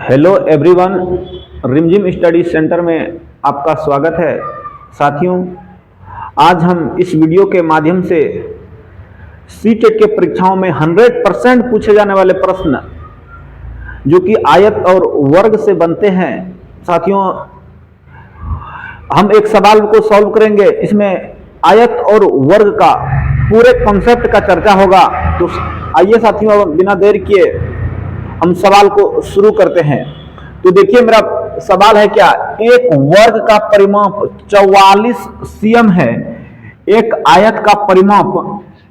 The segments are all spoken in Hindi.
हेलो एवरीवन, रिमझिम स्टडी सेंटर में आपका स्वागत है। साथियों, आज हम इस वीडियो के माध्यम से सीटेट के परीक्षाओं में 100% पूछे जाने वाले प्रश्न जो कि आयत और वर्ग से बनते हैं। साथियों, हम एक सवाल को सॉल्व करेंगे। इसमें आयत और वर्ग का पूरे कॉन्सेप्ट का चर्चा होगा। तो आइए साथियों, बिना देर किए हम सवाल को शुरू करते हैं। तो देखिए, मेरा सवाल है क्या, एक वर्ग का परिमाप 44 cm है। एक आयत का परिमाप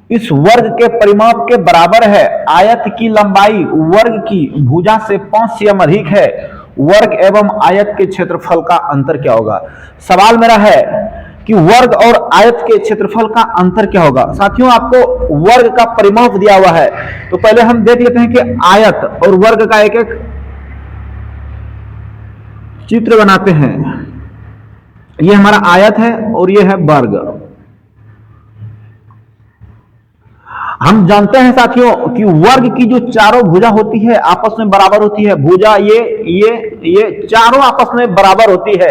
इस वर्ग के परिमाप के बराबर है। आयत की लंबाई वर्ग की भुजा से 5 cm अधिक है। वर्ग एवं आयत के क्षेत्रफल का अंतर क्या होगा। सवाल मेरा है कि वर्ग और आयत के क्षेत्रफल का अंतर क्या होगा। साथियों, आपको वर्ग का परिमाप दिया हुआ है, तो पहले हम देख लेते हैं कि आयत और वर्ग का एक एक चित्र बनाते हैं। ये हमारा आयत है और ये है वर्ग। हम जानते हैं साथियों कि वर्ग की जो चारों भुजा होती है आपस में बराबर होती है। भुजा ये चारों आपस में बराबर होती है।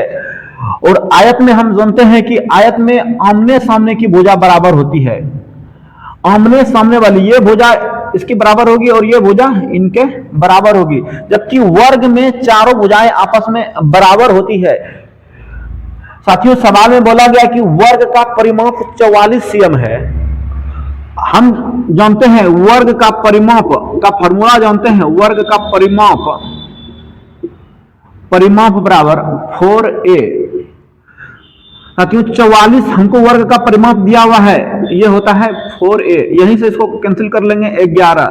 और आयत में हम जानते हैं कि आयत में आमने सामने की भुजा बराबर होती है। आमने सामने वाली ये भुजा इसकी बराबर होगी और ये भुजा इनके बराबर होगी, जबकि वर्ग में चारों भुजाएं आपस में बराबर होती है। साथियों, सवाल में बोला गया कि वर्ग का परिमाप 44 cm है। हम जानते हैं वर्ग का परिमाप का फॉर्मूला जानते हैं। वर्ग का परिमाप बराबर 4a। साथियों, 44 हमको वर्ग का परिमाप दिया हुआ है, ये होता है 4a। यहीं से इसको कैंसिल कर लेंगे 11।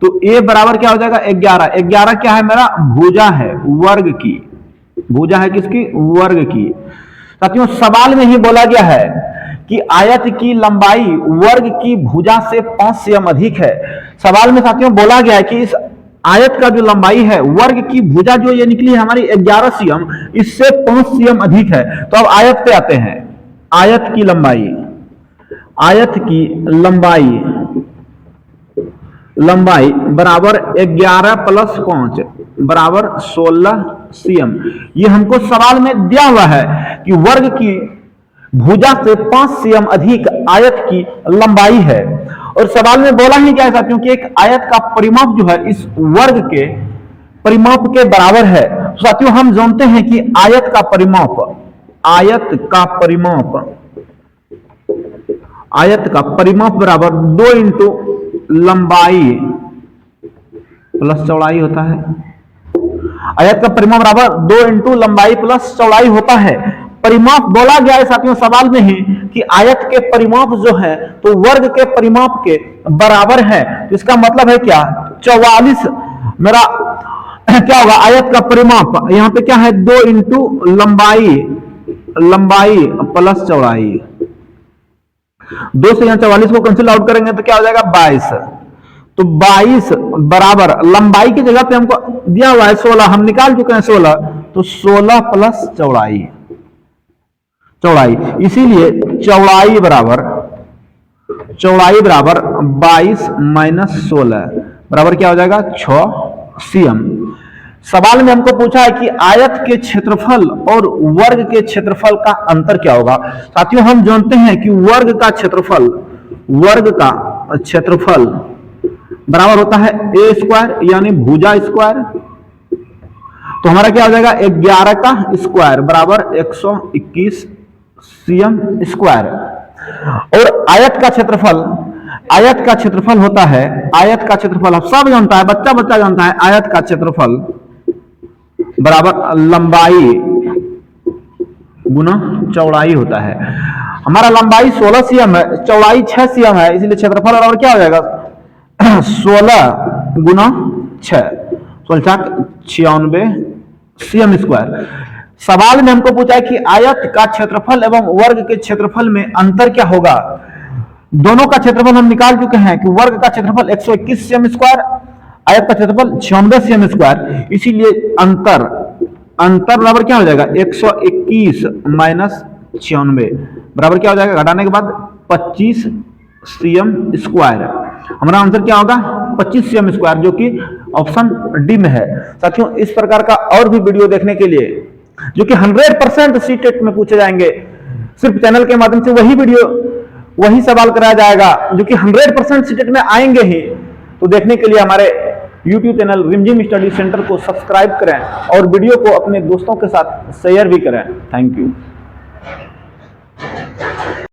तो a बराबर क्या हो जाएगा 11। 11 क्या है, मेरा भुजा है वर्ग की। भुजा है किसकी, वर्ग की। साथियों, सवाल में ही बोला गया है कि आयत की लंबाई वर्ग की भुजा से 5 cm अधिक है। सवाल में साथियों बोला गया है कि इस आयत का जो लंबाई है वर्ग की भुजा जो ये निकली है हमारी 11 cm, इससे 5 cm अधिक है। तो अब आयत पे आते हैं। आयत की लंबाई बराबर 11 + 5 बराबर 16 cm। ये हमको सवाल में दिया हुआ है कि वर्ग की भुजा से 5 cm अधिक आयत की लंबाई है। और सवाल में बोला ही क्या है साथियों कि एक आयत का परिमाप जो है इस वर्ग के परिमाप के बराबर है। तो साथियों, हम जानते हैं कि आयत का परिमाप बराबर 2 × लंबाई प्लस चौड़ाई होता है। आयत का परिमाप बराबर 2 × लंबाई प्लस चौड़ाई होता है। परिमाप बोला गया है साथियों सवाल में ही कि आयत के परिमाप जो है तो वर्ग के परिमाप के बराबर है। तो इसका मतलब है क्या, 44 मेरा क्या होगा, आयत का परिमाप यहां पे क्या है 2 × लंबाई प्लस चौड़ाई। 2 से यहां 44 को कैंसिल आउट करेंगे तो क्या हो जाएगा 22। तो 22 बराबर लंबाई की जगह पे हमको दिया हुआ है 16, हम निकाल चुके हैं 16। तो 16 प्लस चौड़ाई, इसीलिए चौड़ाई बराबर 22 - 16 बराबर क्या हो जाएगा 6 cm। सवाल में हमको पूछा है कि आयत के क्षेत्रफल और वर्ग के क्षेत्रफल का अंतर क्या होगा। साथियों, हम जानते हैं कि वर्ग का क्षेत्रफल बराबर होता है a² यानी भुजा स्क्वायर। तो हमारा क्या हो जाएगा 11 का स्क्वायर बराबर 121 cm²। और आयत का क्षेत्रफल होता है, आप सब जानता है, बच्चा जानता है, आयत का क्षेत्रफल बराबर लंबाई गुना चौड़ाई होता है। हमारा लंबाई 16 cm है, चौड़ाई 6 cm है, इसलिए क्षेत्रफल बराबर क्या हो जाएगा 16 × 6 96 cm²। सवाल में हमको पूछा है कि आयत का क्षेत्रफल एवं वर्ग के क्षेत्रफल में अंतर क्या होगा। दोनों का क्षेत्रफल हम निकाल चुके हैं कि वर्ग का क्षेत्रफल 121 cm², आयत का क्षेत्रफल 96 cm²। इसीलिए अंतर बराबर क्या हो जाएगा 121 - 96 बराबर क्या हो जाएगा, घटाने के बाद 25 cm²। हमारा आंसर क्या होगा 25 cm स्क्वायर, जो कि ऑप्शन डी में है। साथियों, इस प्रकार का और भी वीडियो देखने के लिए जो कि 100% सीटेट में पूछे जाएंगे, सिर्फ चैनल के माध्यम से वही वीडियो वही सवाल कराया जाएगा जो कि 100% सीटेट में आएंगे ही। तो देखने के लिए हमारे YouTube चैनल रिमझिम स्टडी सेंटर को सब्सक्राइब करें और वीडियो को अपने दोस्तों के साथ शेयर भी करें। Thank you.